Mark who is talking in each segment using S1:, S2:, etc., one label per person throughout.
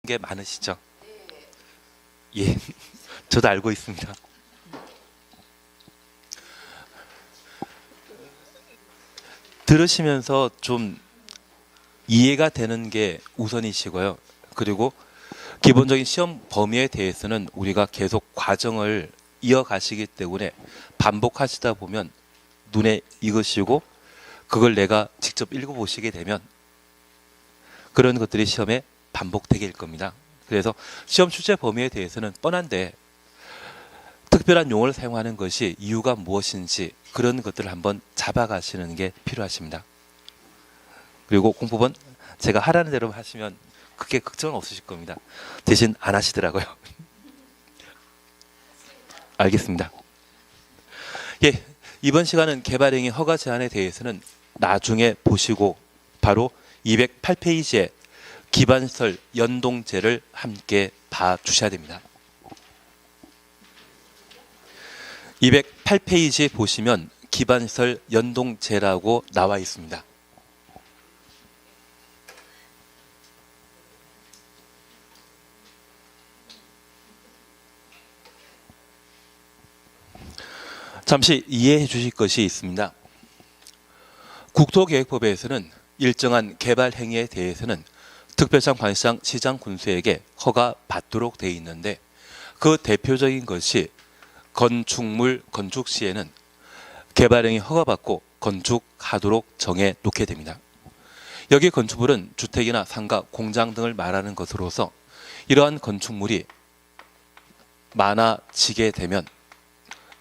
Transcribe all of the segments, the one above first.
S1: 게 많으시죠? 예, 저도 알고 있습니다. 들으시면서 좀 이해가 되는 게 우선이시고요. 그리고 기본적인 시험 범위에 대해서는 우리가 계속 과정을 이어가시기 때문에 반복하시다 보면 눈에 익으시고 그걸 내가 직접 읽어보시게 되면 그런 것들이 시험에 반복되게 될 겁니다. 그래서 시험 출제 범위에 대해서는 뻔한데 특별한 용어를 사용하는 것이 이유가 무엇인지 그런 것들을 한번 잡아가시는 게 필요하십니다. 그리고 공부는 제가 하라는 대로 하시면 크게 걱정은 없으실 겁니다. 대신 안 하시더라고요. 알겠습니다. 예, 이번 시간은 개발행위 허가 제한에 대해서는 나중에 보시고 바로 208페이지에 기반시설 연동제를 함께 봐주셔야 됩니다. 208페이지 보시면 기반시설 연동제라고 나와 있습니다. 잠시 이해해 주실 것이 있습니다. 국토계획법에서는 일정한 개발 행위에 대해서는 특별상 관시장 시장 군수에게 허가 받도록 되어 있는데 그 대표적인 것이 건축물 건축 시에는 개발 행위 허가받고 건축하도록 정해 놓게 됩니다. 여기 건축물은 주택이나 상가, 공장 등을 말하는 것으로서 이러한 건축물이 많아지게 되면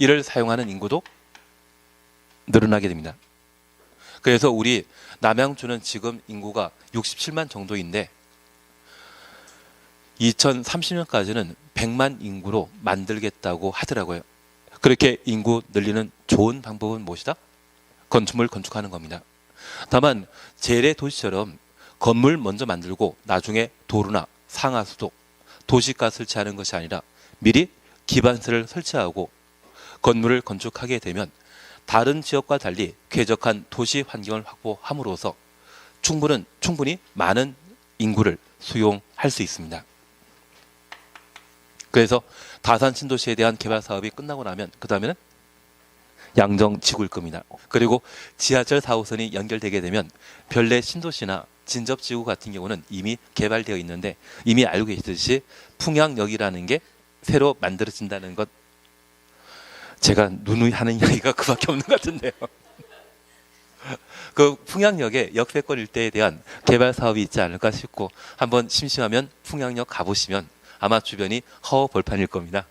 S1: 이를 사용하는 인구도 늘어나게 됩니다. 그래서 우리 남양주는 지금 인구가 67만 정도인데 2030년까지는 100만 인구로 만들겠다고 하더라고요. 그렇게 인구 늘리는 좋은 방법은 무엇이다? 건축물 건축하는 겁니다. 다만 재래 도시처럼 건물 먼저 만들고 나중에 도로나 상하수도, 도시가 설치하는 것이 아니라 미리 기반시설을 설치하고 건물을 건축하게 되면 다른 지역과 달리 쾌적한 도시 환경을 확보함으로써 충분히 많은 인구를 수용할 수 있습니다. 그래서 다산 신도시에 대한 개발 사업이 끝나고 나면 그 다음에는 양정 지구일 겁니다. 그리고 지하철 4호선이 연결되게 되면 별내 신도시나 진접지구 같은 경우는 이미 개발되어 있는데 이미 알고 계시듯이 풍양역이라는 게 새로 만들어진다는 것 제가 누누이 하는 이야기가 그밖에 없는 것 같은데요. 그 풍양역의 역세권 일대에 대한 개발 사업이 있지 않을까 싶고 한번 심심하면 풍양역 가보시면 아마 주변이 허허벌판일 겁니다.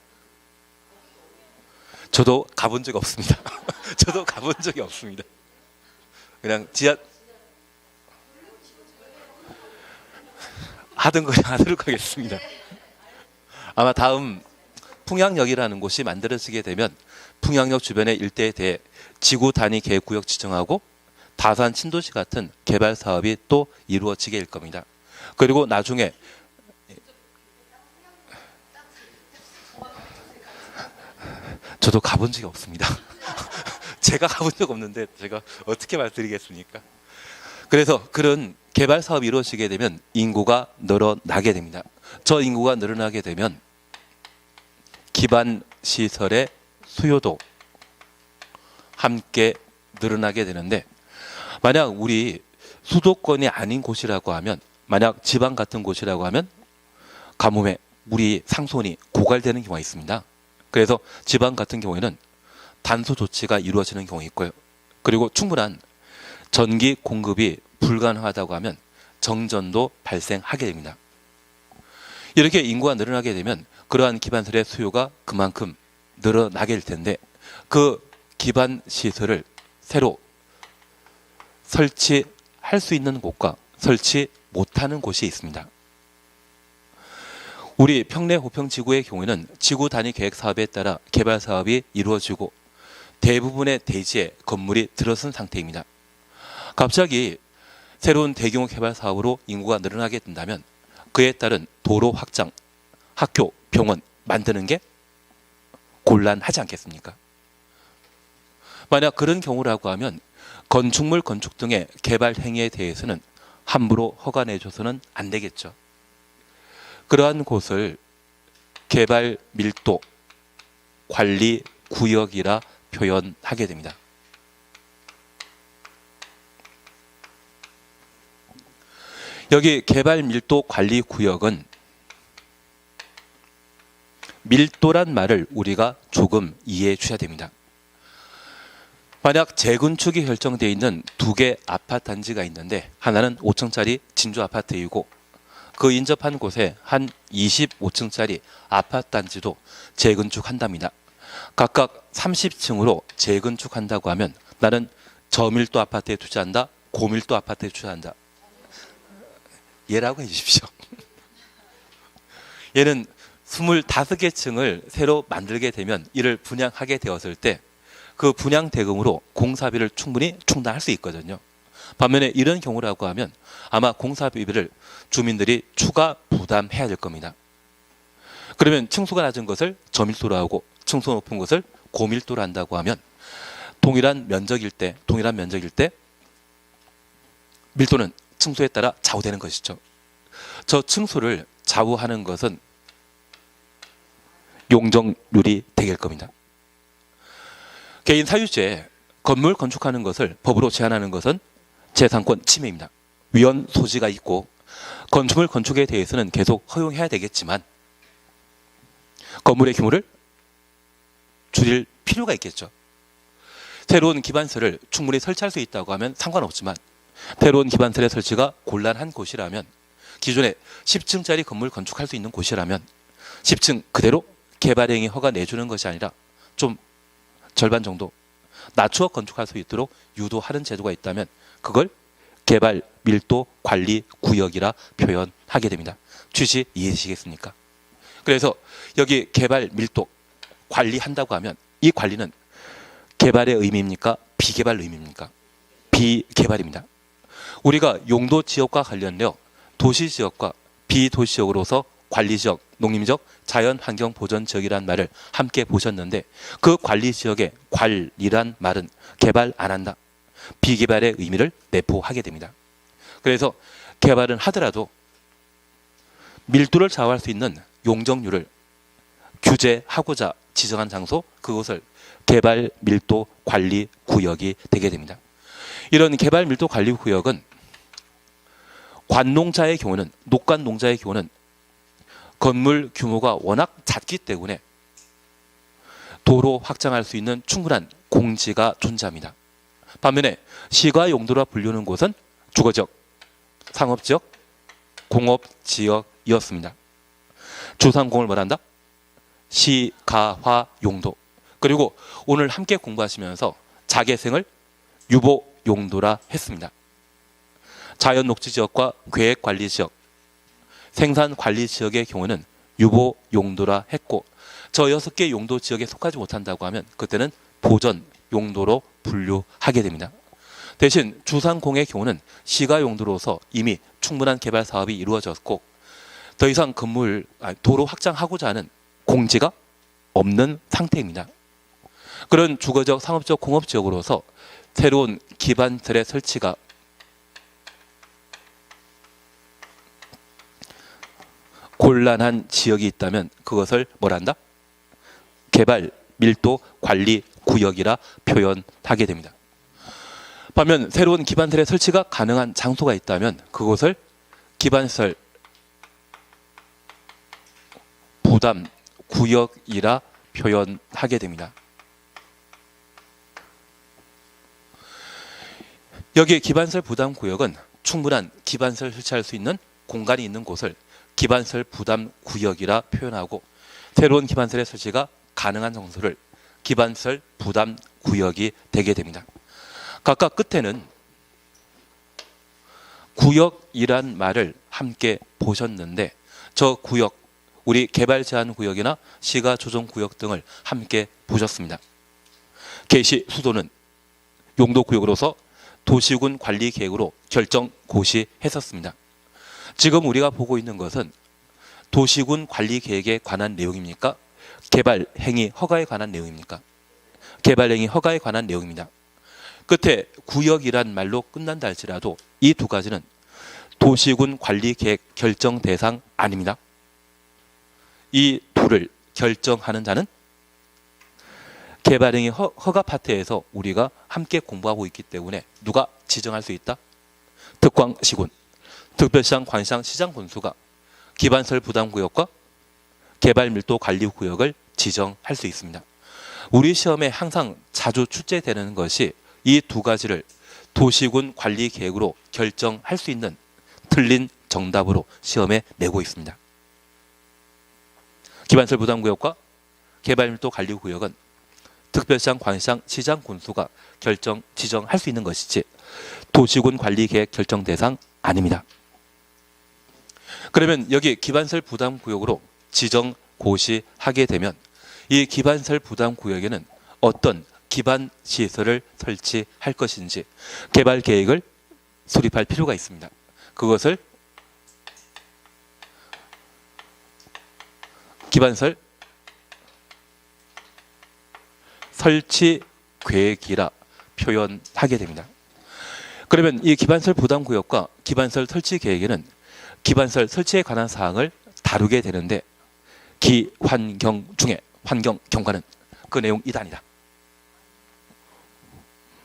S1: 저도 가본 적이 없습니다. 저도 가본 적이 없습니다. 그냥 하던 거 하도록 하겠습니다. 아마 다음 풍양역이라는 곳이 만들어지게 되면 풍양역 주변의 일대에 대해 지구 단위 계획구역 지정하고 다산 신도시 같은 개발 사업이 또 이루어지게 될 겁니다. 그리고 나중에 저도 가본 적이 없습니다. 제가 가본 적 없는데 제가 어떻게 말씀드리겠습니까? 그래서 그런 개발 사업이 이루어지게 되면 인구가 늘어나게 됩니다. 저 인구가 늘어나게 되면 기반 시설의 수요도 함께 늘어나게 되는데 만약 우리 수도권이 아닌 곳이라고 하면 만약 지방 같은 곳이라고 하면 가뭄에 물이 상수원이 고갈되는 경우가 있습니다. 그래서 지방 같은 경우에는 단수 조치가 이루어지는 경우가 있고요. 그리고 충분한 전기 공급이 불가능하다고 하면 정전도 발생하게 됩니다. 이렇게 인구가 늘어나게 되면 그러한 기반시설의 수요가 그만큼 늘어나게 될 텐데 그 기반 시설을 새로 설치할 수 있는 곳과 설치 못하는 곳이 있습니다. 우리 평내 호평지구의 경우에는 지구 단위 계획 사업에 따라 개발 사업이 이루어지고 대부분의 대지에 건물이 들어선 상태입니다. 갑자기 새로운 대규모 개발 사업으로 인구가 늘어나게 된다면 그에 따른 도로 확장, 학교, 병원 만드는 게 곤란하지 않겠습니까? 만약 그런 경우라고 하면 건축물 건축 등의 개발 행위에 대해서는 함부로 허가 내줘서는 안 되겠죠. 그러한 곳을 개발 밀도 관리 구역이라 표현하게 됩니다. 여기 개발 밀도 관리 구역은 밀도란 말을 우리가 조금 이해해 주셔야 됩니다. 만약 재건축이 결정되어 있는 두 개 아파트 단지가 있는데 하나는 5층짜리 진주 아파트이고 그 인접한 곳에 한 25층짜리 아파트 단지도 재건축한답니다. 각각 30층으로 재건축한다고 하면 나는 저밀도 아파트에 투자한다, 고밀도 아파트에 투자한다. 얘라고 해주십시오. 얘는 25개 층을 새로 만들게 되면 이를 분양하게 되었을 때 그 분양 대금으로 공사비를 충분히 충당할 수 있거든요. 반면에 이런 경우라고 하면 아마 공사비를 주민들이 추가 부담해야 될 겁니다. 그러면 층수가 낮은 것을 저밀도로 하고 층수 높은 것을 고밀도로 한다고 하면 동일한 면적일 때 밀도는 층수에 따라 좌우되는 것이죠. 저 층수를 좌우하는 것은 용적률이 되길 겁니다. 개인 사유지에 건물 건축하는 것을 법으로 제한하는 것은 재산권 침해입니다. 위헌 소지가 있고 건축물 건축에 대해서는 계속 허용해야 되겠지만 건물의 규모를 줄일 필요가 있겠죠. 새로운 기반설을 충분히 설치할 수 있다고 하면 상관없지만 새로운 기반설의 설치가 곤란한 곳이라면 기존에 10층짜리 건물 건축할 수 있는 곳이라면 10층 그대로 개발행위 허가 내주는 것이 아니라 좀 절반 정도 낮추어 건축할 수 있도록 유도하는 제도가 있다면 그걸 개발 밀도 관리 구역이라 표현하게 됩니다. 취지 이해되시겠습니까? 그래서 여기 개발 밀도 관리한다고 하면 이 관리는 개발의 의미입니까? 비개발 의미입니까? 비개발입니다. 우리가 용도 지역과 관련되어 도시 지역과 비도시 지역으로서 관리지역, 농림지역, 자연환경보전지역이란 말을 함께 보셨는데 그 관리지역의 관리란 말은 개발 안 한다. 비개발의 의미를 내포하게 됩니다. 그래서 개발은 하더라도 밀도를 좌우할 수 있는 용적률을 규제하고자 지정한 장소 그것을 개발 밀도 관리 구역이 되게 됩니다. 이런 개발 밀도 관리 구역은 관농자의 경우는 녹관 농자의 경우는 건물 규모가 워낙 작기 때문에 도로 확장할 수 있는 충분한 공지가 존재합니다. 반면에 시가 용도라 불리는 곳은 주거지역, 상업지역, 공업지역이었습니다. 주3공을 뭐란다? 시가화 용도. 그리고 오늘 함께 공부하시면서 자개생을 유보 용도라 했습니다. 자연녹지지역과 계획관리지역, 생산관리지역의 경우는 유보 용도라 했고 저 6개 용도 지역에 속하지 못한다고 하면 그때는 보전 용도로 분류하게 됩니다. 대신 주상공의 경우는 시가 용도로서 이미 충분한 개발 사업이 이루어졌고 더 이상 도로 확장하고자 하는 공지가 없는 상태입니다. 그런 주거지역, 상업지역, 공업지역으로서 새로운 기반설의 설치가 곤란한 지역이 있다면 그것을 뭐란다? 개발 밀도 관리 구역이라 표현하게 됩니다. 반면 새로운 기반설의 설치가 가능한 장소가 있다면 그것을 기반설 부담 구역이라 표현하게 됩니다. 여기 기반설 부담 구역은 충분한 기반설 설치할 수 있는 공간이 있는 곳을 기반설 부담 구역이라 표현하고 새로운 기반설의 설치가 가능한 장소를 기반설 부담 구역이 되게 됩니다. 각각 끝에는 구역이란 말을 함께 보셨는데 저 구역, 우리 개발 제한 구역이나 시가 조정 구역 등을 함께 보셨습니다. 개시 수도는 용도 구역으로서 도시군 관리 계획으로 결정 고시했었습니다. 지금 우리가 보고 있는 것은 도시군 관리 계획에 관한 내용입니까? 개발 행위 허가에 관한 내용입니까? 개발 행위 허가에 관한 내용입니다. 끝에 구역이란 말로 끝난다 할지라도 이 두 가지는 도시군 관리 계획 결정 대상 아닙니다. 이 둘을 결정하는 자는 개발행위 허가 파트에서 우리가 함께 공부하고 있기 때문에 누가 지정할 수 있다? 특광시군, 특별시장, 관시장, 시장 군수가 기반설 부담구역과 개발밀도관리구역을 지정할 수 있습니다. 우리 시험에 항상 자주 출제되는 것이 이 두 가지를 도시군 관리 계획으로 결정할 수 있는 틀린 정답으로 시험에 내고 있습니다. 기반설 부담구역과 개발밀도관리구역은 특별시장, 관시장, 시장 군수가 지정할 수 있는 것이지 도시군 관리계획 결정 대상 아닙니다. 그러면 여기 기반설 부담구역으로 지정 고시하게 되면 이 기반설 부담구역에는 어떤 기반 시설을 설치할 것인지 개발 계획을 수립할 필요가 있습니다. 그것을 기반설 설치 계획이라 표현하게 됩니다. 그러면 이 기반설 부담구역과 기반설 설치 계획에는 기반설 설치에 관한 사항을 다루게 되는데 기환경 중에 환경 경과는 그 내용 2단이다.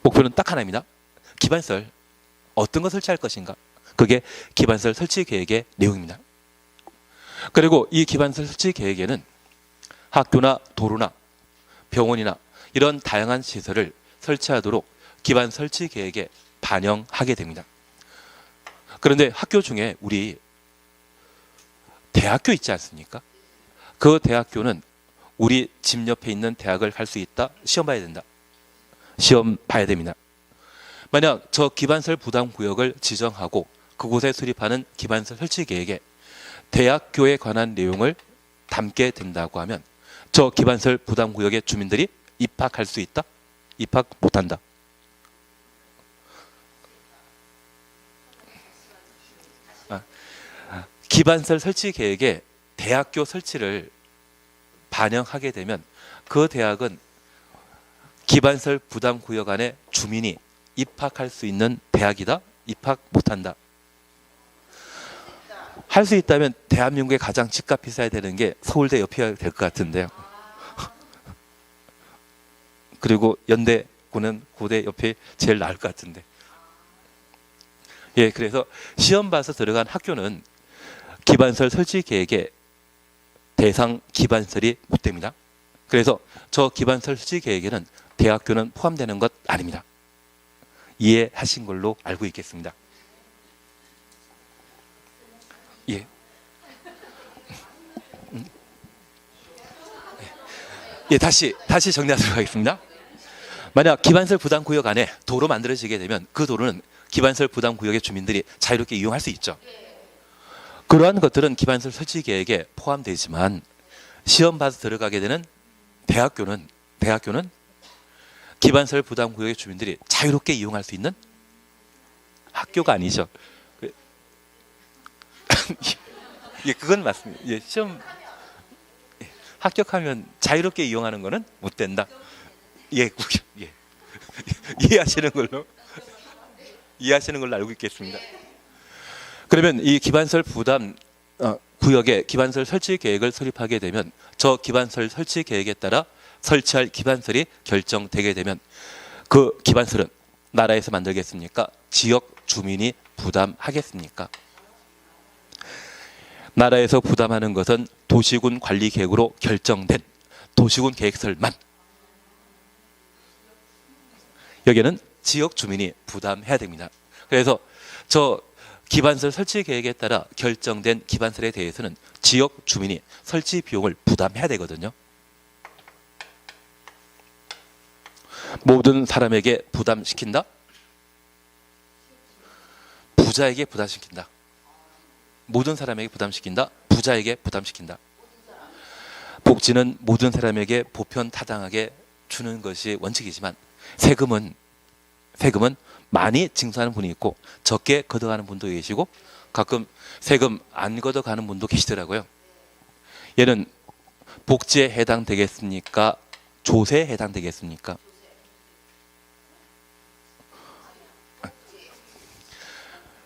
S1: 목표는 딱 하나입니다. 기반설 어떤 것 설치할 것인가? 그게 기반설 설치 계획의 내용입니다. 그리고 이 기반설 설치 계획에는 학교나 도로나 병원이나 이런 다양한 시설을 설치하도록 기반 설치 계획에 반영하게 됩니다. 그런데 학교 중에 우리 대학교 있지 않습니까? 그 대학교는 우리 집 옆에 있는 대학을 갈 수 있다? 시험 봐야 된다. 시험 봐야 됩니다. 만약 저 기반설 부담구역을 지정하고 그곳에 수립하는 기반설 설치 계획에 대학교에 관한 내용을 담게 된다고 하면 저 기반설 부담구역의 주민들이 입학할 수 있다? 입학 못한다. 기반설 설치 계획에 대학교 설치를 반영하게 되면 그 대학은 기반설 부담구역 안에 주민이 입학할 수 있는 대학이다? 입학 못한다. 할 수 있다면 대한민국에 가장 집값 비싸야 되는 게 서울대 옆이어야 될 것 같은데요. 그리고 연대고는 고대 옆에 제일 나을 것 같은데. 예, 그래서 시험 봐서 들어간 학교는 기반설 설치 계획에 대상 기반설이 못 됩니다. 그래서 저 기반설 설치 계획에는 대학교는 포함되는 것 아닙니다. 이해하신 걸로 알고 있겠습니다. 예. 예, 다시 정리하도록 하겠습니다. 만약 기반설 부담구역 안에 도로 만들어지게 되면 그 도로는 기반설 부담구역의 주민들이 자유롭게 이용할 수 있죠. 그러한 것들은 기반설 설치 계획에 포함되지만 시험 봐서 들어가게 되는 대학교는 기반설 부담구역의 주민들이 자유롭게 이용할 수 있는 학교가 아니죠. 예, 그건 맞습니다. 예, 시험 합격하면 자유롭게 이용하는 거는 못 된다. 예, 예. 이해하시는 걸로 알고 있겠습니다. 그러면 이 기반설 부담 구역에 기반설 설치 계획을 수립하게 되면 저 기반설 설치 계획에 따라 설치할 기반설이 결정되게 되면 그 기반설은 나라에서 만들겠습니까? 지역 주민이 부담하겠습니까? 나라에서 부담하는 것은 도시군 관리 계획으로 결정된 도시군 계획설만. 여기는 지역 주민이 부담해야 됩니다. 그래서 저 기반설 설치 계획에 따라 결정된 기반설에 대해서는 지역 주민이 설치 비용을 부담해야 되거든요. 모든 사람에게 부담시킨다? 부자에게 부담시킨다. 모든 사람에게 부담시킨다. 부자에게 부담시킨다. 복지는 모든 사람에게 보편타당하게 주는 것이 원칙이지만 세금은 많이 징수하는 분이 있고 적게 걷어가는 분도 계시고 가끔 세금 안 걷어가는 분도 계시더라고요. 얘는 복지에 해당되겠습니까? 조세에 해당되겠습니까?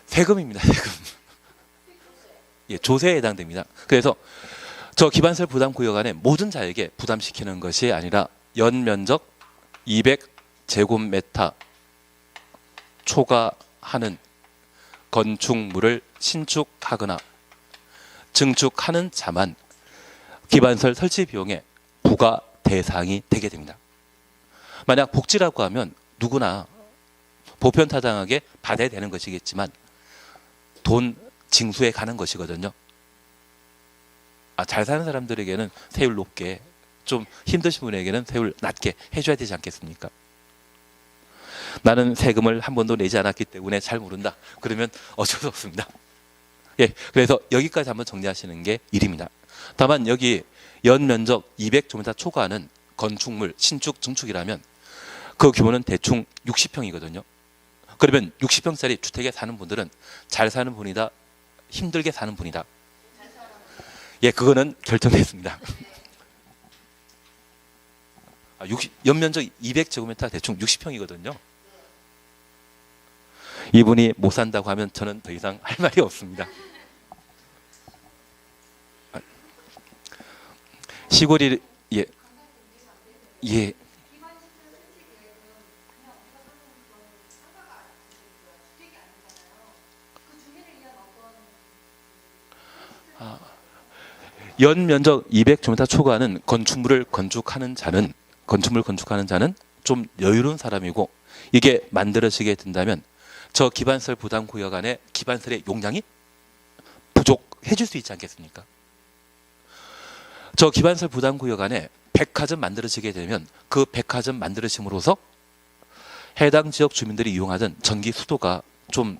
S1: 세금입니다. 세금. 예, 조세에 해당됩니다. 그래서 저 기반설 부담구역 안에 모든 자에게 부담시키는 것이 아니라 연면적 200제곱미터 초과하는 건축물을 신축하거나 증축하는 자만 기반설 설치 비용의 부과 대상이 되게 됩니다. 만약 복지라고 하면 누구나 보편타당하게 받아야 되는 것이겠지만 돈 징수에 가는 것이거든요. 잘 사는 사람들에게는 세율 높게, 좀 힘드신 분에게는 세율 낮게 해줘야 되지 않겠습니까? 나는 세금을 한 번도 내지 않았기 때문에 잘 모른다. 그러면 어쩔 수 없습니다. 예, 그래서 여기까지 한번 정리하시는 게 일입니다. 다만 여기 연면적 200제곱미터 초과하는 건축물 신축 증축이라면 그 규모는 대충 60평이거든요. 그러면 60평짜리 주택에 사는 분들은 잘 사는 분이다, 힘들게 사는 분이다. 예, 그거는 결정됐습니다. 연면적 200제곱미터 대충 60평이거든요. 이분이 못 산다고 하면 저는 더 이상 할 말이 없습니다. 시골이 예. 연면적 200제곱미터 초과하는 건축물을 건축하는 자는 좀 여유로운 사람이고, 이게 만들어지게 된다면 저 기반설 부담구역 안에 기반설의 용량이 부족해 줄 수 있지 않겠습니까? 저 기반설 부담구역 안에 백화점 만들어지게 되면 그 백화점 만들어짐으로써 해당 지역 주민들이 이용하던 전기 수도가 좀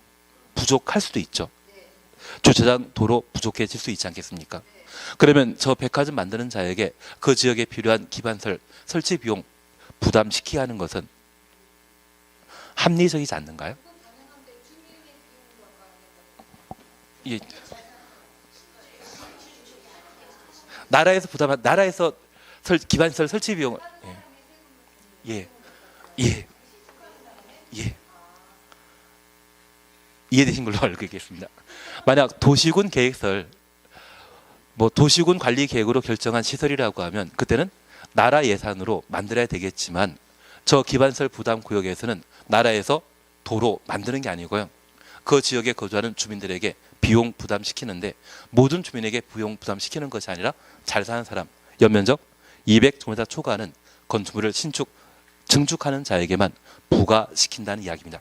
S1: 부족할 수도 있죠. 주차장 도로 부족해질 수 있지 않겠습니까? 그러면 저 백화점 만드는 자에게 그 지역에 필요한 기반설 설치 비용 부담시키게 하는 것은 합리적이지 않는가요? 예. 나라에서 기반설 설치 비용을 이해되신 걸로 알고 있겠습니다. 만약 도시군 계획설, 도시군 관리 계획으로 결정한 시설이라고 하면 그때는 나라 예산으로 만들어야 되겠지만, 저 기반설 부담 구역에서는 나라에서 도로 만드는 게 아니고요, 그 지역에 거주하는 주민들에게 비용 부담시키는데, 모든 주민에게 비용 부담시키는 것이 아니라 잘 사는 사람, 연면적 200제곱미터 초과하는 건축물을 증축하는 자에게만 부과시킨다는 이야기입니다.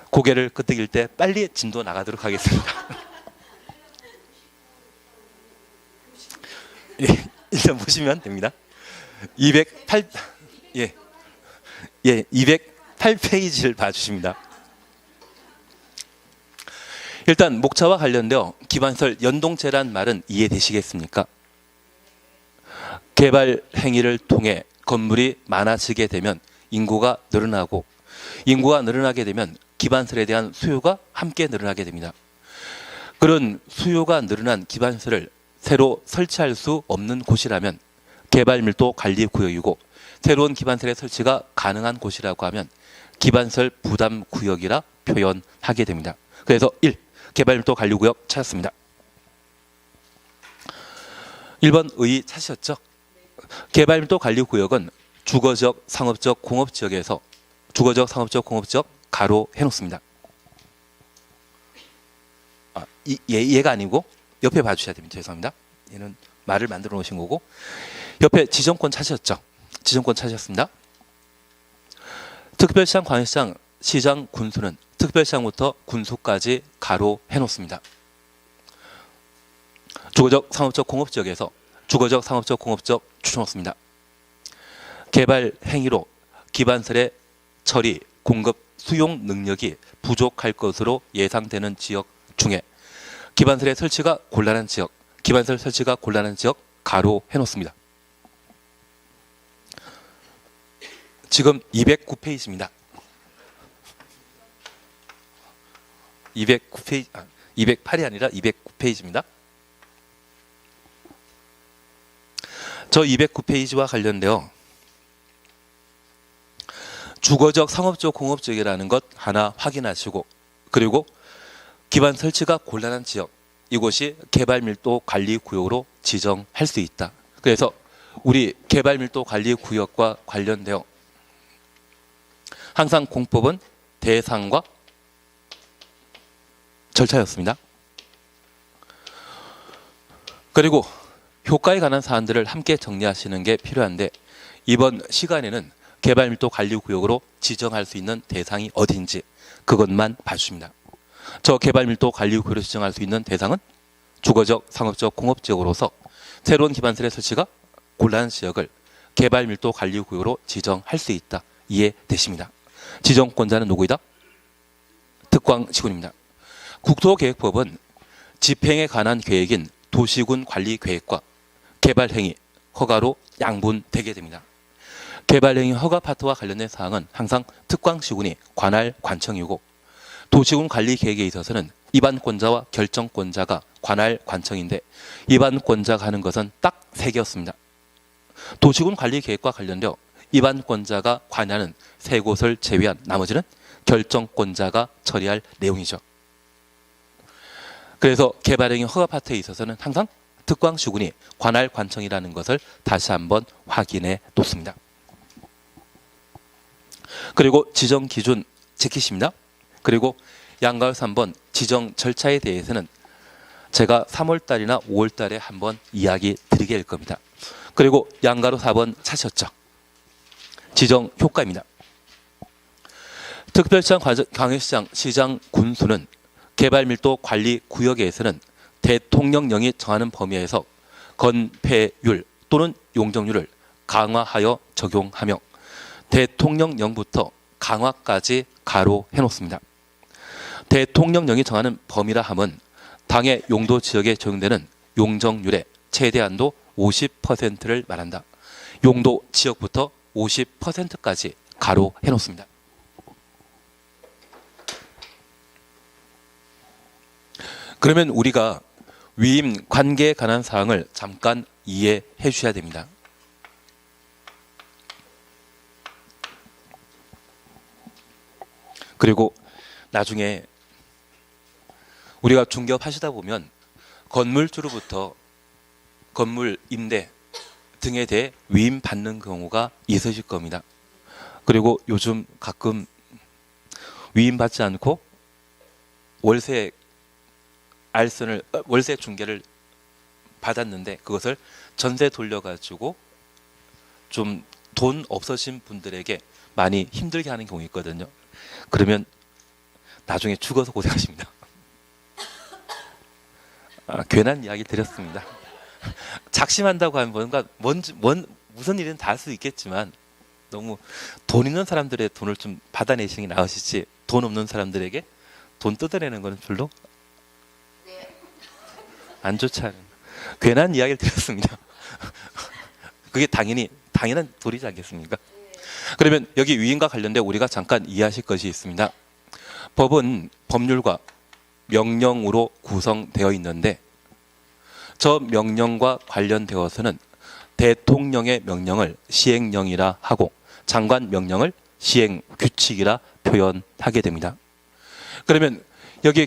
S1: 고개를 끄덕일 때 빨리 진도 나가도록 하겠습니다. 예, 일단 보시면 됩니다. 208페이지를 봐주십니다. 일단 목차와 관련되어 기반설 연동체란 말은 이해되시겠습니까? 개발 행위를 통해 건물이 많아지게 되면 인구가 늘어나고, 인구가 늘어나게 되면 기반설에 대한 수요가 함께 늘어나게 됩니다. 그런 수요가 늘어난 기반설을 새로 설치할 수 없는 곳이라면 개발밀도 관리구역이고, 새로운 기반설의 설치가 가능한 곳이라고 하면 기반설 부담구역이라 표현하게 됩니다. 그래서 1. 개발밀도 관리구역 찾았습니다. 1번 의 찾으셨죠? 개발밀도 관리구역은 주거적, 상업적, 공업지역에서 주거적, 상업적, 공업지역 가로 해놓습니다. 얘가 아니고 옆에 봐주셔야 됩니다. 죄송합니다. 얘는 말을 만들어 놓으신 거고, 옆에 지정권 찾으셨죠? 지정권 찾으셨습니다. 특별시장, 광역시장, 시장, 군수는 특별시장부터 군수까지 가로 해놓습니다. 주거적, 상업적, 공업지역에서 주거적, 상업적, 공업지역 추천놓습니다. 개발 행위로 기반설의 처리, 공급, 수용 능력이 부족할 것으로 예상되는 지역 중에 기반설의 설치가 곤란한 지역, 기반설 설치가 곤란한 지역 가로 해놓습니다. 지금 209페이지입니다. 208이 아니라 209페이지입니다. 저 209페이지와 관련되어 주거적, 상업적, 공업지역이라는 것 하나 확인하시고, 그리고 기반 설치가 곤란한 지역, 이곳이 개발밀도관리구역으로 지정할 수 있다. 그래서 우리 개발밀도관리구역과 관련되어 항상 공법은 대상과 절차였습니다. 그리고 효과에 관한 사안들을 함께 정리하시는 게 필요한데, 이번 시간에는 개발밀도관리구역으로 지정할 수 있는 대상이 어딘지 그것만 봐주십니다. 저 개발밀도관리구역으로 지정할 수 있는 대상은 주거적, 상업적, 공업지역으로서 새로운 기반시설의 설치가 곤란한 지역을 개발밀도관리구역으로 지정할 수 있다. 이해되십니다. 지정권자는 누구이다? 특광시군입니다. 국토계획법은 집행에 관한 계획인 도시군 관리 계획과 개발행위, 허가로 양분되게 됩니다. 개발행위 허가 파트와 관련된 사항은 항상 특광시군이 관할 관청이고, 도시군 관리 계획에 있어서는 입안권자와 결정권자가 관할 관청인데, 입안권자가 하는 것은 딱 3개였습니다. 도시군 관리 계획과 관련되어 입안권자가 관여하는 3곳을 제외한 나머지는 결정권자가 처리할 내용이죠. 그래서 개발행위 허가 파트에 있어서는 항상 특광시군이 관할 관청이라는 것을 다시 한번 확인해 놓습니다. 그리고 지정 기준 지키십니다. 그리고 양가로 3번 지정 절차에 대해서는 제가 3월달이나 5월달에 한번 이야기 드리게 될 겁니다. 그리고 양가로 4번 찾으셨죠? 지정 효과입니다. 특별시장, 광역시장, 시장, 군수는 개발밀도 관리 구역에서는 대통령령이 정하는 범위에서 건폐율 또는 용적률을 강화하여 적용하며 대통령령부터 강화까지 가로해 놓습니다. 대통령령이 정하는 범위라 함은 당의 용도 지역에 적용되는 용적률의 최대한도 50%를 말한다. 용도 지역부터 50%까지 가로해 놓습니다. 그러면 우리가 위임 관계에 관한 사항을 잠깐 이해해 주셔야 됩니다. 그리고 나중에 우리가 중개업 하시다 보면 건물주로부터 건물 임대 등에 대해 위임 받는 경우가 있으실 겁니다. 그리고 요즘 가끔 위임 받지 않고 월세 중개를 받았는데 그것을 전세 돌려가지고 좀 돈 없으신 분들에게 많이 힘들게 하는 경우 있거든요. 그러면 나중에 죽어서 고생하십니다. 괜한 이야기 드렸습니다. 작심한다고 하면 무슨 일은 다 할 수 있겠지만 너무 돈 있는 사람들의 돈을 좀 받아내시는 게 나으시지, 돈 없는 사람들에게 돈 뜯어내는 것은 별로 안 좋지 않은 괜한 이야기를 드렸습니다. 그게 당연한 도리지 않겠습니까? 그러면 여기 위임과 관련된 우리가 잠깐 이해하실 것이 있습니다. 법은 법률과 명령으로 구성되어 있는데 저 명령과 관련되어서는 대통령의 명령을 시행령이라 하고 장관 명령을 시행규칙이라 표현하게 됩니다. 그러면 여기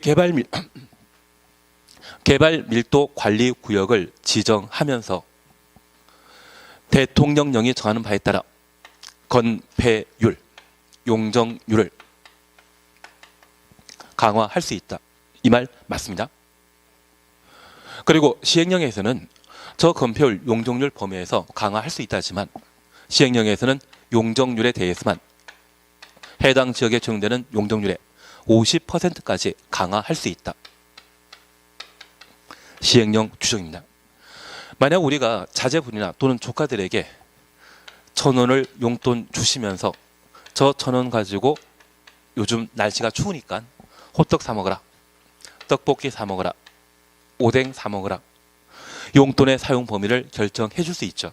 S1: 개발밀도관리구역을 지정하면서 대통령령이 정하는 바에 따라 건폐율, 용적률을 강화할 수 있다. 이 말 맞습니다. 그리고 시행령에서는 저 건폐율, 용적률 범위에서 강화할 수 있다지만 시행령에서는 용적률에 대해서만 해당 지역에 적용되는 용적률의 50%까지 강화할 수 있다. 시행령 규정입니다. 만약 우리가 자제분이나 또는 조카들에게 1,000원을 용돈 주시면서 저 1,000원 가지고 요즘 날씨가 추우니까 호떡 사 먹어라, 떡볶이 사 먹어라, 오뎅 사 먹어라, 용돈의 사용 범위를 결정해 줄 수 있죠.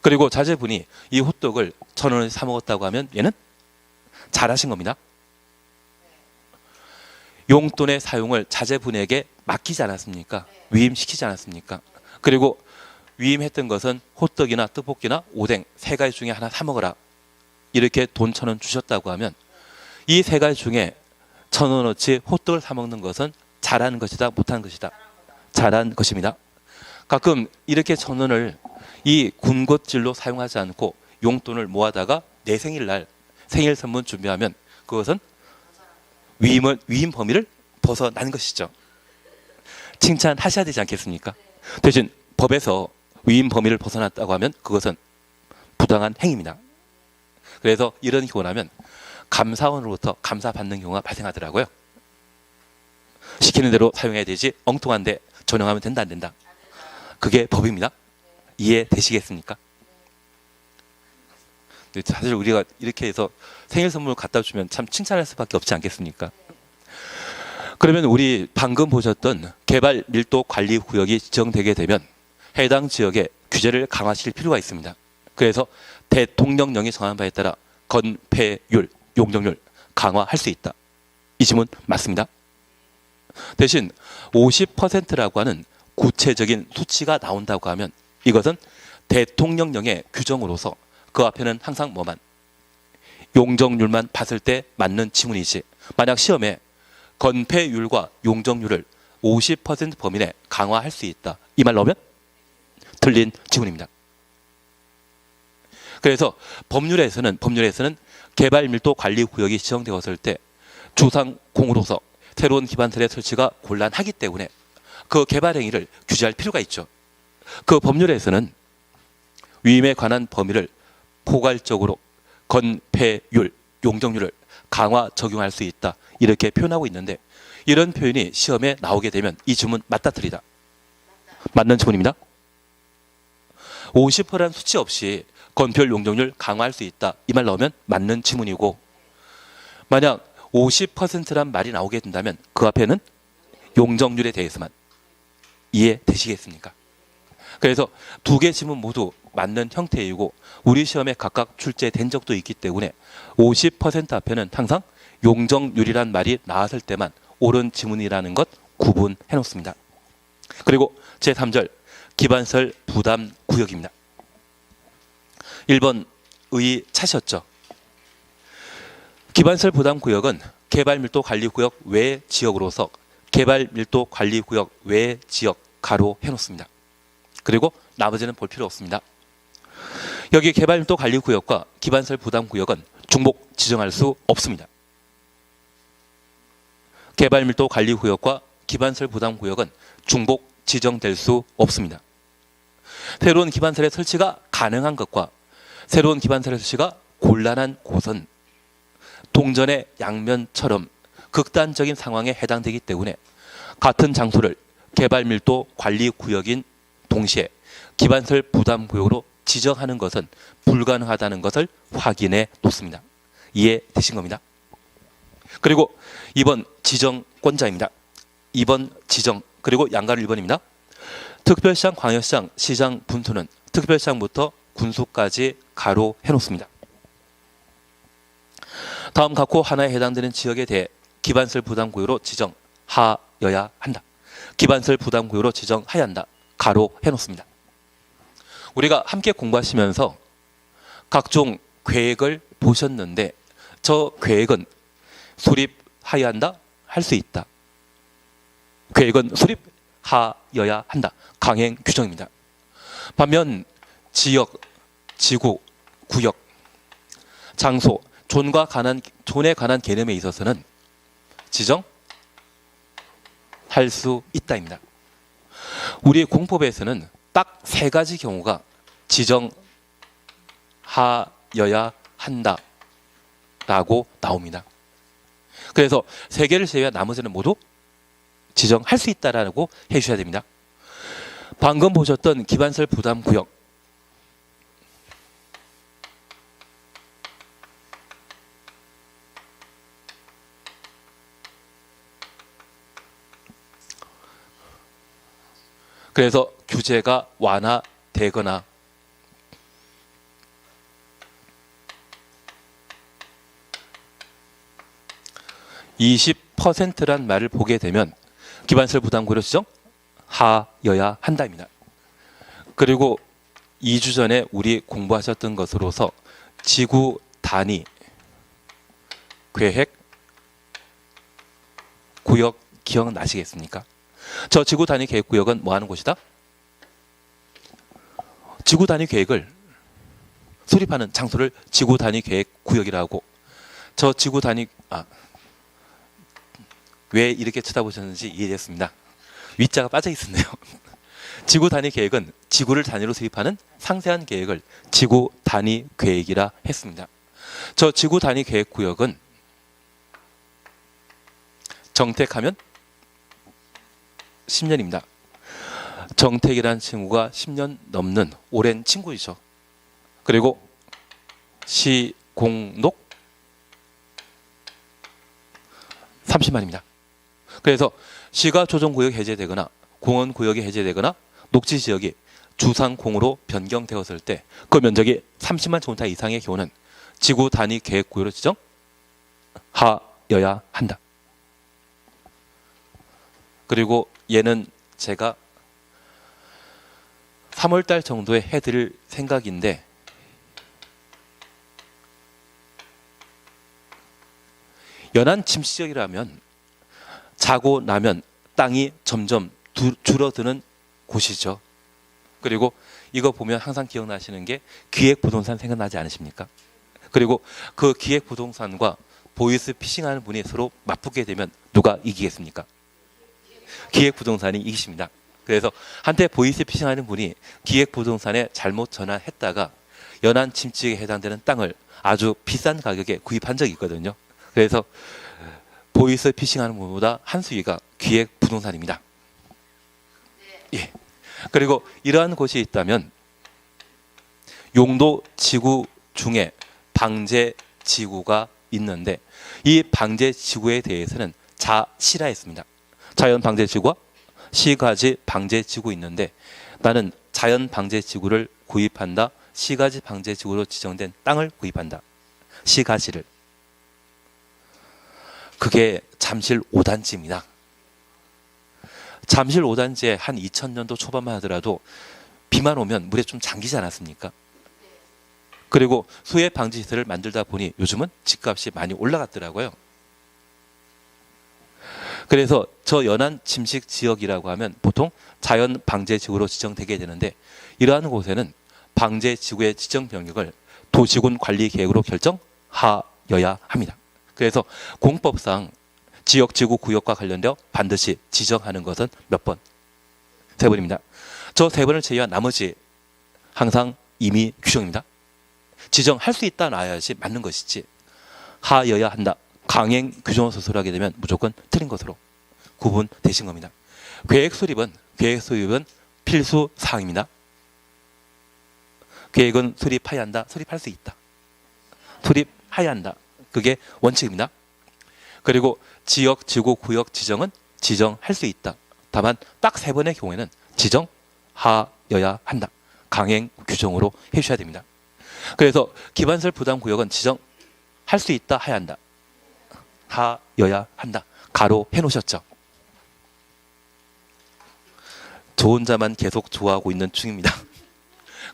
S1: 그리고 자제분이 이 호떡을 1,000원에 사 먹었다고 하면 얘는 잘하신 겁니다. 용돈의 사용을 자제분에게 맡기지 않았습니까? 위임시키지 않았습니까? 그리고 위임했던 것은 호떡이나 떡볶이나 오뎅 3가지 중에 하나 사 먹어라, 이렇게 돈 1,000원 주셨다고 하면 이 3가지 중에 1,000원어치 호떡을 사 먹는 것은 잘하는 것이다, 못하는 것이다? 잘한 것입니다. 가끔 이렇게 천원을 이 군것질로 사용하지 않고 용돈을 모아다가 내 생일날 생일 선물 준비하면 그것은 위임 범위를 벗어난 것이죠. 칭찬하셔야 되지 않겠습니까? 대신 법에서 위임 범위를 벗어났다고 하면 그것은 부당한 행위입니다. 그래서 이런 경우 나면 감사원으로부터 감사받는 경우가 발생하더라고요. 시키는 대로 사용해야 되지 엉뚱한데 전용하면 된다 안 된다. 그게 법입니다. 이해되시겠습니까? 사실 우리가 이렇게 해서 생일 선물을 갖다 주면 참 칭찬할 수밖에 없지 않겠습니까? 그러면 우리 방금 보셨던 개발 밀도 관리 구역이 지정되게 되면 해당 지역에 규제를 강화시킬 필요가 있습니다. 그래서 대통령령이 정한 바에 따라 건폐율, 용적률 강화할 수 있다. 이 질문 맞습니다. 대신 50%라고 하는 구체적인 수치가 나온다고 하면 이것은 대통령령의 규정으로서 그 앞에는 항상 뭐만 용적률만 봤을 때 맞는 지문이지, 만약 시험에 건폐율과 용적률을 50% 범위 내 강화할 수 있다, 이 말 나오면 틀린 지문입니다. 그래서 법률에서는 개발밀도 관리구역이 지정되었을 때 주상공으로서 새로운 기반설의 설치가 곤란하기 때문에 그 개발 행위를 규제할 필요가 있죠. 그 법률에서는 위임에 관한 범위를 포괄적으로 건폐율, 용적률을 강화 적용할 수 있다, 이렇게 표현하고 있는데 이런 표현이 시험에 나오게 되면 이 질문 맞다 틀리다? 맞는 질문입니다. 50%라는 수치 없이 건폐율, 용적률 강화할 수 있다, 이 말 나오면 맞는 지문이고, 만약 50%란 말이 나오게 된다면 그 앞에는 용적률에 대해서만. 이해되시겠습니까? 그래서 두 개 지문 모두 맞는 형태이고 우리 시험에 각각 출제된 적도 있기 때문에 50% 앞에는 항상 용적률이란 말이 나왔을 때만 옳은 지문이라는 것 구분해 놓습니다. 그리고 제3절 기반설 부담 구역입니다. 1번 의 차셨죠. 기반설 부담 구역은 개발밀도 관리구역 외 지역으로서 개발밀도 관리구역 외 지역 가로 해놓습니다. 그리고 나머지는 볼 필요 없습니다. 여기 개발밀도 관리구역과 기반설 부담구역은 중복 지정할 수 없습니다. 개발밀도 관리구역과 기반설 부담구역은 중복 지정될 수 없습니다. 새로운 기반설의 설치가 가능한 것과 새로운 기반설의 설치가 곤란한 곳은 동전의 양면처럼 극단적인 상황에 해당되기 때문에 같은 장소를 개발밀도 관리구역인 동시에 기반설 부담구역으로 지정하는 것은 불가능하다는 것을 확인해 놓습니다. 이해되신 겁니다. 그리고 2번 지정권자입니다. 2번 지정, 그리고 양가로 1번입니다. 특별시장, 광역시장, 시장 분수는 특별시장부터 군수까지 가로 해놓습니다. 다음 각호 하나에 해당되는 지역에 대해 기반설 부담구역으로 지정하여야 한다. 기반설 부담구역으로 지정하여야 한다. 가로 해놓습니다. 우리가 함께 공부하시면서 각종 계획을 보셨는데 저 계획은 수립하여야 한다? 할 수 있다. 계획은 수립하여야 한다. 강행 규정입니다. 반면 지역, 지구, 구역, 장소, 존에 관한 개념에 있어서는 지정할 수 있다입니다. 우리 공법에서는 딱 3가지 경우가 지정하여야 한다라고 나옵니다. 그래서 3개를 제외한 나머지는 모두 지정할 수 있다라고 해주셔야 됩니다. 방금 보셨던 기반설 부담구역, 그래서 규제가 완화되거나 (20%란) 말을 보게 되면 기반설 부담구역으로 지정하여야 한다입니다. 그리고 2주 전에 우리 공부하셨던 것으로서 지구 단위 계획 구역 기억나시겠습니까? 저 지구 단위 계획 구역은 뭐 하는 곳이다? 지구 단위 계획을 수립하는 장소를 지구 단위 계획 구역이라고 하고, 저 지구 단위 왜 이렇게 쳐다보셨는지 이해됐습니다. 위자가 빠져 있었네요. 지구 단위 계획은 지구를 단위로 수립하는 상세한 계획을 지구 단위 계획이라 했습니다. 저 지구 단위 계획 구역은 정택하면 10년입니다. 정택이라는 친구가 10년 넘는 오랜 친구이죠. 그리고 시공록 30만입니다. 그래서 시가 조정구역 해제되거나 공원구역이 해제되거나 녹지지역이 주상공으로 변경되었을 때 그 면적이 30만 제곱미터 이상의 경우는 지구 단위 계획구역으로 지정하여야 한다. 그리고 얘는 제가 3월달 정도에 해드릴 생각인데, 연안 침식지역이라면 자고 나면 땅이 점점 줄어드는 곳이죠. 그리고 이거 보면 항상 기억나시는 게 기획부동산 생각나지 않으십니까? 그리고 그 기획부동산과 보이스피싱하는 분이 서로 맞붙게 되면 누가 이기겠습니까? 기획부동산이 이기십니다. 그래서 한때 보이스피싱하는 분이 기획부동산에 잘못 전환했다가 연안 침식에 해당되는 땅을 아주 비싼 가격에 구입한 적이 있거든요. 그래서 보이스피싱하는 분보다 한 수위가 기획부동산입니다. 예. 그리고 이러한 곳이 있다면 용도 지구 중에 방제 지구가 있는데, 이 방제 지구에 대해서는 자시라 했습니다. 자연 방제 지구와 시가지 방제 지구 있는데, 나는 자연 방제 지구를 구입한다. 시가지 방제 지구로 지정된 땅을 구입한다. 시가지를. 그게 잠실 5단지입니다. 잠실 5단지에 한 2000년도 초반만 하더라도 비만 오면 물에 좀 잠기지 않았습니까? 그리고 수해 방지 시설을 만들다 보니 요즘은 집값이 많이 올라갔더라고요. 그래서 저 연안 침식 지역이라고 하면 보통 자연 방제 지구로 지정되게 되는데, 이러한 곳에는 방제 지구의 지정 병역을 도시군 관리 계획으로 결정하여야 합니다. 그래서 공법상 지역지구 구역과 관련되어 반드시 지정하는 것은 몇 번? 3번입니다. 저 3번을 제외한 나머지 항상 임의 규정입니다. 지정할 수 있다 놔야지 맞는 것이지, 하여야 한다, 강행 규정을 소설하게 되면 무조건 틀린 것으로 구분되신 겁니다. 계획 수립은 필수 사항입니다. 계획은 수립해야 한다, 수립할 수 있다, 수립해야 한다. 그게 원칙입니다. 그리고 지역, 지구, 구역 지정은 지정할 수 있다. 다만 딱 3번의 경우에는 지정하여야 한다. 강행 규정으로 해주셔야 됩니다. 그래서 기반시설 부담구역은 지정할 수 있다, 해야 한다, 하여야 한다. 가로 해놓으셨죠? 저 혼자만 계속 좋아하고 있는 중입니다.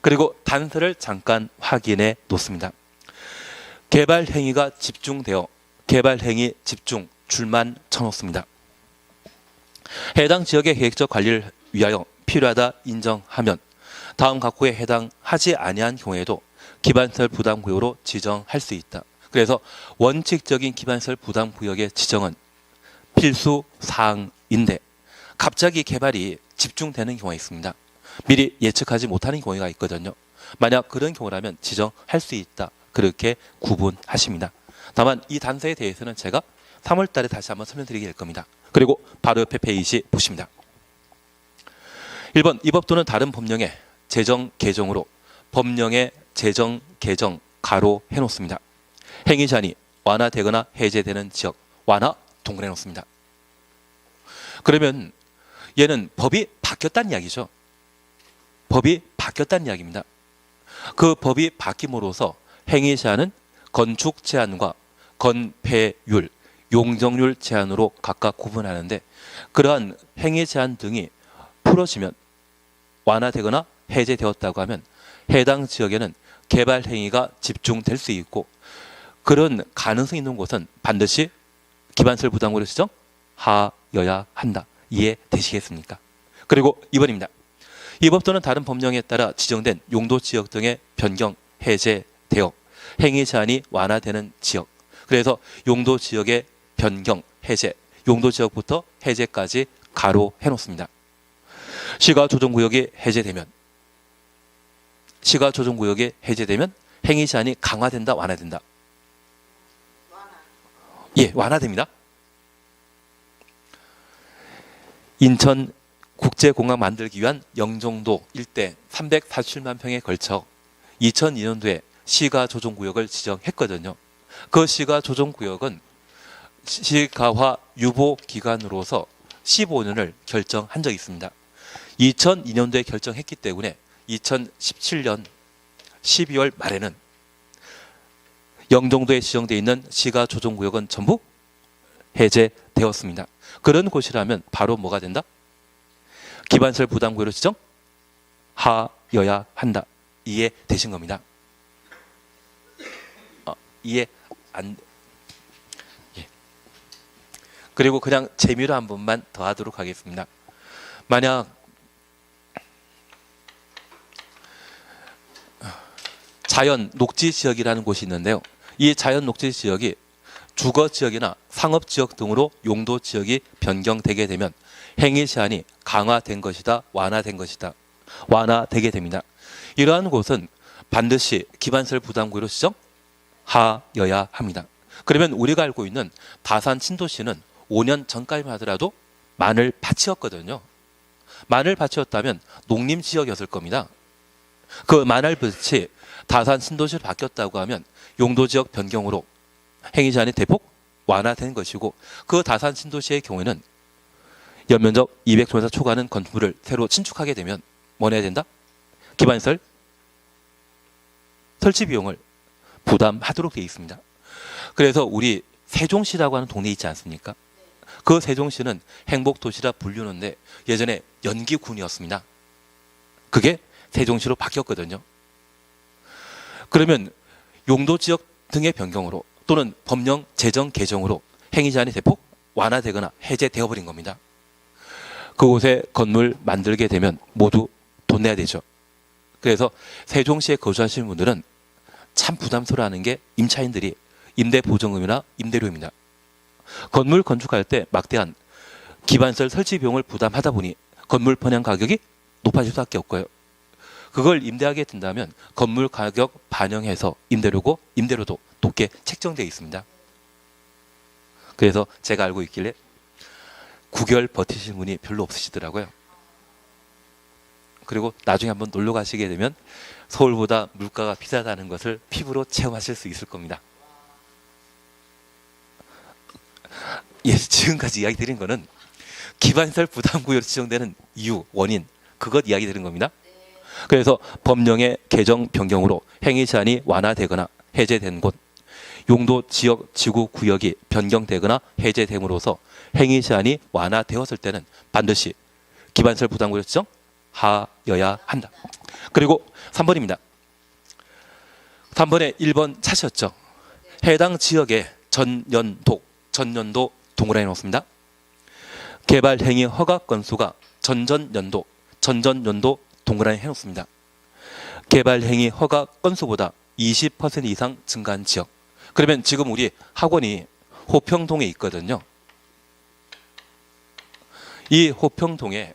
S1: 그리고 단서를 잠깐 확인해 놓습니다. 개발 행위가 집중되어 개발 행위 집중 줄만 쳐놓습니다. 해당 지역의 계획적 관리를 위하여 필요하다 인정하면 다음 각호에 해당하지 아니한 경우에도 기반시설 부담구역으로 지정할 수 있다. 그래서 원칙적인 기반시설 부담구역의 지정은 필수 사항인데, 갑자기 개발이 집중되는 경우가 있습니다. 미리 예측하지 못하는 경우가 있거든요. 만약 그런 경우라면 지정할 수 있다. 그렇게 구분하십니다. 다만 이 단서에 대해서는 제가 3월 달에 다시 한번 설명드리게 될 겁니다. 그리고 바로 옆에 페이지 보십니다. 1번, 이 법 또는 다른 법령의 제정 개정으로 법령의 제정 개정 가로 해놓습니다. 행위 제한이 완화되거나 해제되는 지역 완화 동그래 놓습니다. 그러면 얘는 법이 바뀌었다는 이야기죠. 법이 바뀌었다는 이야기입니다. 그 법이 바뀜으로써 행위 제한은 건축 제한과 건폐율, 용적률 제한으로 각각 구분하는데, 그러한 행위 제한 등이 풀어지면 완화되거나 해제되었다고 하면 해당 지역에는 개발 행위가 집중될 수 있고, 그런 가능성이 있는 곳은 반드시 기반시설 부담구역 지정하여야 하여야 한다. 이해되시겠습니까? 그리고 2번입니다. 이 법 또는 다른 법령에 따라 지정된 용도 지역 등의 변경, 해제되어 행위 제한이 완화되는 지역. 그래서 용도 지역의 변경, 해제, 용도 지역부터 해제까지 가로 해놓습니다. 시가 조정구역이 해제되면 행위 제한이 강화된다, 완화된다? 예, 완화됩니다. 인천 국제공항 만들기 위한 영종도 일대 347만 평에 걸쳐 2002년도에 시가 조정구역을 지정했거든요. 그 시가 조정구역은 시가화 유보 기간으로서 15년을 결정한 적이 있습니다. 2002년도에 결정했기 때문에 2017년 12월 말에는 영종도에 지정되어 있는 시가 조정구역은 전부 해제되었습니다. 그런 곳이라면 바로 뭐가 된다? 기반시설 부담구역으로 지정하여야 한다. 이해되신 겁니다. 이해 안? 예. 그리고 그냥 재미로 한 번만 더 하도록 하겠습니다. 만약 자연 녹지 지역이라는 곳이 있는데요. 이 자연 녹지 지역이 주거 지역이나 상업 지역 등으로 용도 지역이 변경되게 되면 행위 제한이 강화된 것이다, 완화된 것이다. 완화되게 됩니다. 이러한 곳은 반드시 기반시설 부담구역으로 지정하여야 합니다. 그러면 우리가 알고 있는 다산 신도시는 5년 전까지만 하더라도 마늘 밭이었거든요. 마늘 밭이었다면 농림지역이었을 겁니다. 그 마늘 밭이 다산 신도시로 바뀌었다고 하면 용도지역 변경으로 행위 제한이 대폭 완화된 것이고, 그 다산 신도시의 경우에는 연면적 200제곱미터 초과하는 건물을 새로 신축하게 되면 뭐 내야 된다? 기반시설 설치 비용을 부담하도록 되어 있습니다. 그래서 우리 세종시라고 하는 동네 있지 않습니까? 그 세종시는 행복도시라 불리는데 예전에 연기군이었습니다. 그게 세종시로 바뀌었거든요. 그러면 용도지역 등의 변경으로 또는 법령 제정 개정으로 행위 제한이 대폭 완화되거나 해제되어 버린 겁니다. 그곳에 건물 만들게 되면 모두 돈 내야 되죠. 그래서 세종시에 거주하시는 분들은 참 부담스러워하는 게 임차인들이 임대보증금이나 임대료입니다. 건물 건축할 때 막대한 기반시설 설치 비용을 부담하다 보니 건물 분양 가격이 높아질 수밖에 없고요. 그걸 임대하게 된다면 건물 가격 반영해서 임대료고 임대료도 높게 책정되어 있습니다. 그래서 제가 알고 있길래 9개월 버티신 분이 별로 없으시더라고요. 그리고 나중에 한번 놀러 가시게 되면 서울보다 물가가 비싸다는 것을 피부로 체험하실 수 있을 겁니다. 예, 지금까지 이야기 드린 거는 기반시설 부담구역으로 지정되는 이유, 원인, 그것 이야기 드린 겁니다. 그래서 법령의 개정 변경으로 행위 제한이 완화되거나 해제된 곳, 용도 지역 지구 구역이 변경되거나 해제됨으로써 행위 제한이 완화되었을 때는 반드시 기반시설 부담구역 지정하여야 한다. 그리고 3번입니다. 3번에 1번 찾으셨죠? 해당 지역의 전년도 동그라미 놓습니다. 개발 행위 허가 건수가 전전년도 동그라미 해놓습니다. 개발 행위 허가 건수보다 20% 이상 증가한 지역. 그러면 지금 우리 학원이 호평동에 있거든요. 이 호평동에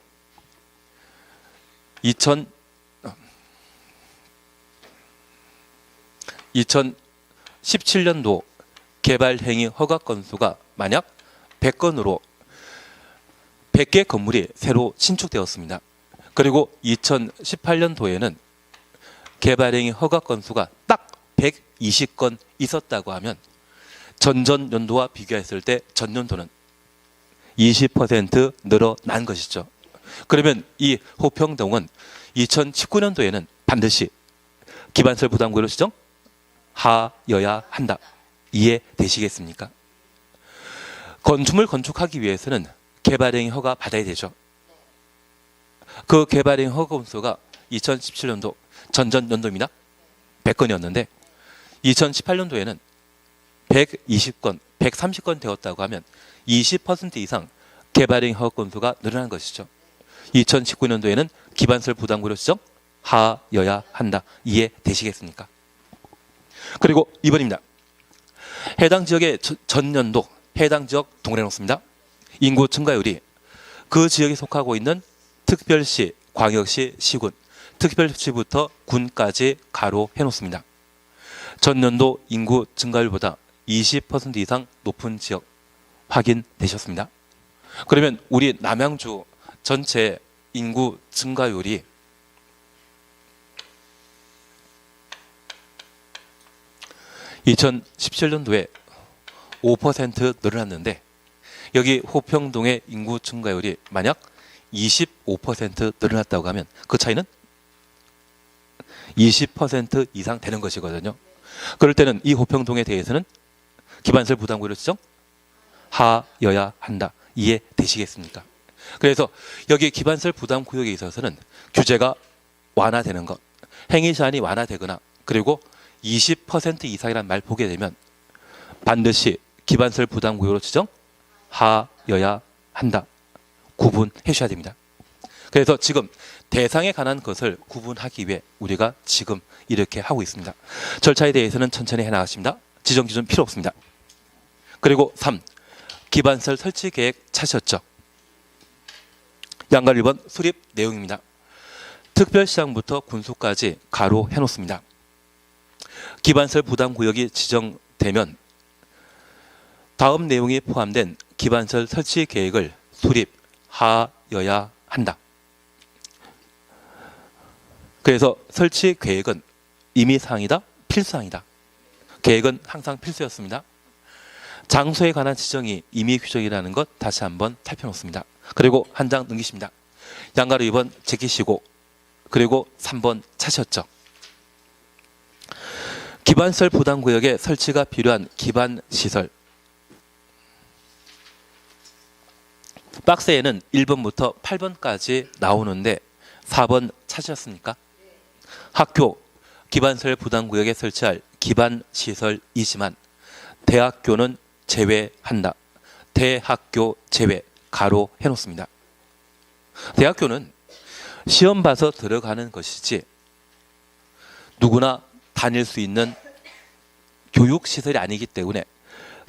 S1: 2017년도 개발 행위 허가 건수가 만약 100건으로 100개 건물이 새로 신축되었습니다. 그리고 2018년도에는 개발행위 허가 건수가 딱 120건 있었다고 하면 전전년도와 비교했을 때 전년도는 20% 늘어난 것이죠. 그러면 이 호평동은 2019년도에는 반드시 기반시설 부담구역으로 지정하여야 한다. 이해되시겠습니까? 건축물 건축하기 위해서는 개발행위 허가 받아야 되죠. 그 개발행위 허가 건수가 2017년도 전전년도입니다. 100건이었는데 2018년도에는 120건, 130건 되었다고 하면 20% 이상 개발행 허가 건수가 늘어난 것이죠. 2019년도에는 기반설 부담구로 지정 하여야 한다. 이해되시겠습니까? 그리고 2번입니다. 해당 지역의 전년도 해당 지역 동그래 놓습니다. 인구 증가율이 그 지역에 속하고 있는 특별시, 광역시, 시군, 특별시부터 군까지 가로 해놓습니다. 전년도 인구 증가율보다 20% 이상 높은 지역 확인되셨습니다. 그러면 우리 남양주 전체 인구 증가율이 2017년도에 5% 늘어났는데 여기 호평동의 인구 증가율이 만약 25% 늘어났다고 하면 그 차이는 20% 이상 되는 것이거든요. 그럴 때는 이 호평동에 대해서는 기반설 부담구를 지정 하여야 한다. 이해되시겠습니까? 그래서 여기 기반설 부담구역에 있어서는 규제가 완화되는 것, 행위 제한이 완화되거나 그리고 20% 이상이라는 말 보게 되면 반드시 기반설 부담구역으로 지정 하여야 한다. 구분해 주셔야 됩니다. 그래서 지금 대상에 관한 것을 구분하기 위해 우리가 지금 이렇게 하고 있습니다. 절차에 대해서는 천천히 해나가십니다. 지정 기준 필요 없습니다. 그리고 3. 기반설 설치 계획 찾으셨죠? 양갈 1번 수립 내용입니다. 특별시장부터 군수까지 가로 해놓습니다. 기반설 부담구역이 지정되면 다음 내용이 포함된 기반설 설치 계획을 수립하여야 한다. 그래서 설치 계획은 임의사항이다, 필수사항이다. 계획은 항상 필수였습니다. 장소에 관한 지정이 임의 규정이라는 것 다시 한번 살펴놓습니다. 그리고 한 장 넘기십니다. 양가로 2번 제끼시고 그리고 3번 찾으셨죠. 기반설 부담구역에 설치가 필요한 기반시설 박스에는 1번부터 8번까지 나오는데 4번 찾으셨습니까? 학교, 기반설 부담구역에 설치할 기반시설이지만 대학교는 제외한다. 대학교 제외, 가로 해놓습니다. 대학교는 시험 봐서 들어가는 것이지 누구나 다닐 수 있는 교육시설이 아니기 때문에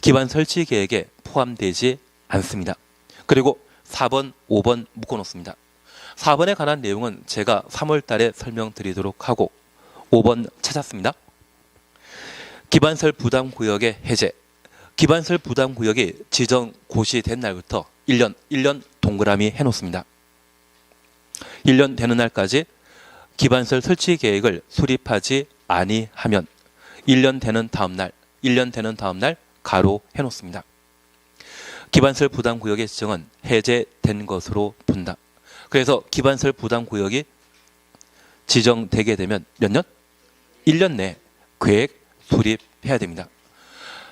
S1: 기반 설치 계획에 포함되지 않습니다. 그리고 4번, 5번 묶어놓습니다. 4번에 관한 내용은 제가 3월 달에 설명드리도록 하고 5번 찾았습니다. 기반설 부담구역의 해제. 기반설 부담구역이 지정 고시된 날부터 1년 동그라미 해놓습니다. 1년 되는 날까지 기반설 설치 계획을 수립하지 아니하면 1년 되는 다음 날 가로 해놓습니다. 기반설 부담구역의 지정은 해제된 것으로 본다. 그래서 기반설 부담구역이 지정되게 되면 몇 년? 1년 내에 계획 수립해야 됩니다.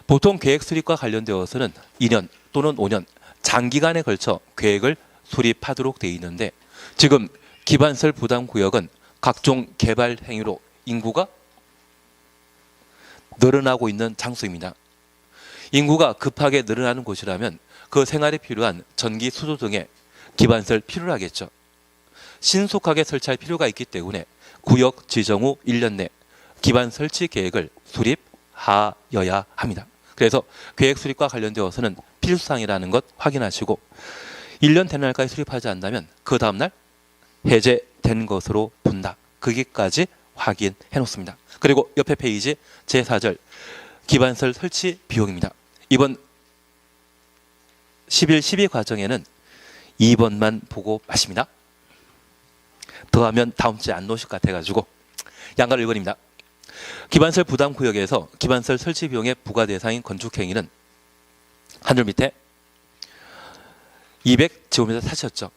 S1: 보통 계획 수립과 관련되어서는 2년 또는 5년 장기간에 걸쳐 계획을 수립하도록 되어 있는데 지금 기반설 부담구역은 각종 개발 행위로 인구가 늘어나고 있는 장소입니다. 인구가 급하게 늘어나는 곳이라면 그 생활에 필요한 전기, 수도 등의 기반설 필요하겠죠. 신속하게 설치할 필요가 있기 때문에 구역 지정 후 1년 내 기반 설치 계획을 수립하여야 합니다. 그래서 계획 수립과 관련되어서는 필수사항이라는 것 확인하시고 1년 되는 날까지 수립하지 않는다면 그 다음날 해제된 것으로 본다. 거기까지 확인해 놓습니다. 그리고 옆에 페이지 제4절 기반설 설치 비용입니다. 이번 11, 12 과정에는 2번만 보고 마십니다. 더하면 다음 주에 안 놓으실 것 같아가지고 양가로 1번입니다. 기반설 부담구역에서 기반설 설치 비용의 부과 대상인 건축행위는 한 줄 밑에 200제곱미터 사셨죠.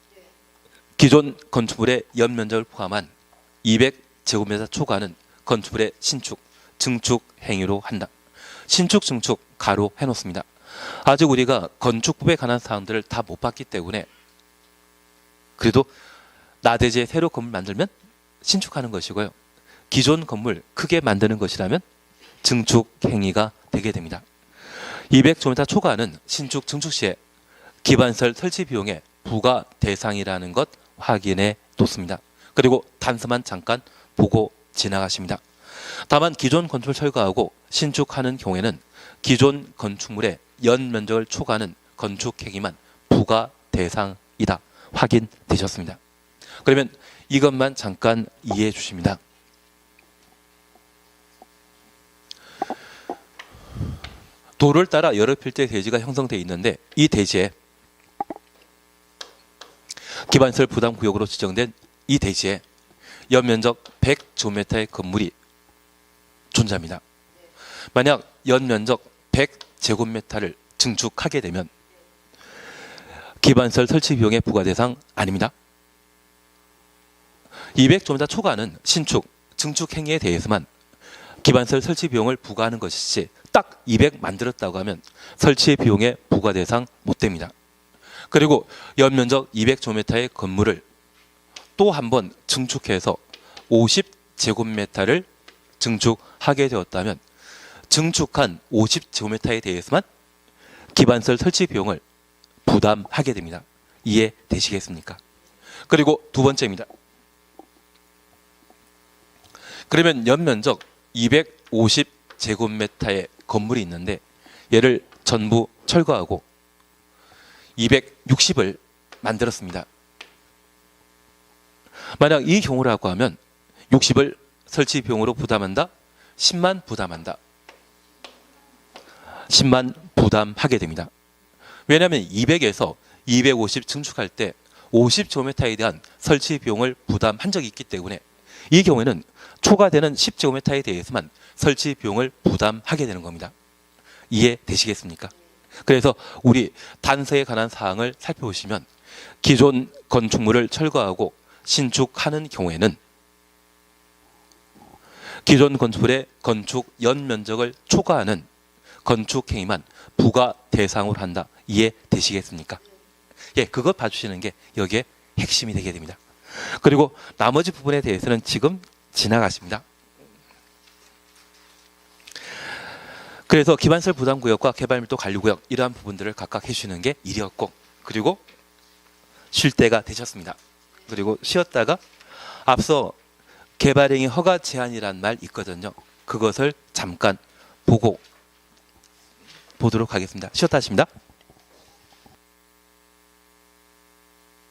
S1: 기존 건축물의 연면적을 포함한 200제곱미터 초과는 건축물의 신축, 증축 행위로 한다. 신축, 증축 가로 해놓습니다. 아직 우리가 건축법에 관한 사항들을 다 못 봤기 때문에 그래도 나대지에 새로 건물 만들면 신축하는 것이고요. 기존 건물 크게 만드는 것이라면 증축 행위가 되게 됩니다. 200제곱미터 초과는 신축, 증축 시에 기반시설 설치 비용의 부과 대상이라는 것 확인해 놓습니다. 그리고 단서만 잠깐 보고 지나가십니다. 다만 기존 건축을 철거하고 신축하는 경우에는 기존 건축물의 연면적을 초과하는 건축 행위만 부과 대상이다. 확인되셨습니다. 그러면 이것만 잠깐 이해해 주십니다. 도를 따라 여러 필지의 대지가 형성되어 있는데 이 대지에 기반시설 부담구역으로 지정된 이 대지에 연면적 100제곱미터의 건물이 존재합니다. 만약 연면적 100제곱미터를 증축하게 되면 기반시설 설치 비용의 부과 대상 아닙니다. 200제곱미터 초과는 신축, 증축 행위에 대해서만 기반시설 설치 비용을 부과하는 것이지 딱 200 만들었다고 하면 설치 비용의 부과 대상 못 됩니다. 그리고 연면적 200제곱미터의 건물을 또 한 번 증축해서 50제곱미터를 증축하게 되었다면 증축한 50제곱미터에 대해서만 기반시설 설치 비용을 부담하게 됩니다. 이해되시겠습니까? 그리고 두 번째입니다. 그러면 연면적 250제곱미터의 건물이 있는데 얘를 전부 철거하고 260을 만들었습니다. 만약 이 경우라고 하면 60을 설치 비용으로 부담한다? 10만 부담한다. 10만 부담하게 됩니다. 왜냐하면 200에서 250 증축할 때 50제곱미터에 대한 설치 비용을 부담한 적이 있기 때문에 이 경우에는 초과되는 10제곱미터에 대해서만 설치 비용을 부담하게 되는 겁니다. 이해되시겠습니까? 그래서 우리 단서에 관한 사항을 살펴보시면 기존 건축물을 철거하고 신축하는 경우에는 기존 건축물의 건축 연면적을 초과하는 건축 행위만 부과 대상으로 한다. 이해되시겠습니까? 예, 그것 봐주시는 게 여기에 핵심이 되게 됩니다. 그리고 나머지 부분에 대해서는 지금 지나가십니다. 그래서 기반시설 부담구역과 개발밀도 관리구역 이러한 부분들을 각각 해주시는 게 일이었고, 그리고 쉴 때가 되셨습니다. 그리고 쉬었다가 앞서 개발행위 허가 제한이란 말 있거든요. 그것을 잠깐 보도록 하겠습니다. 쉬었다 하십니다.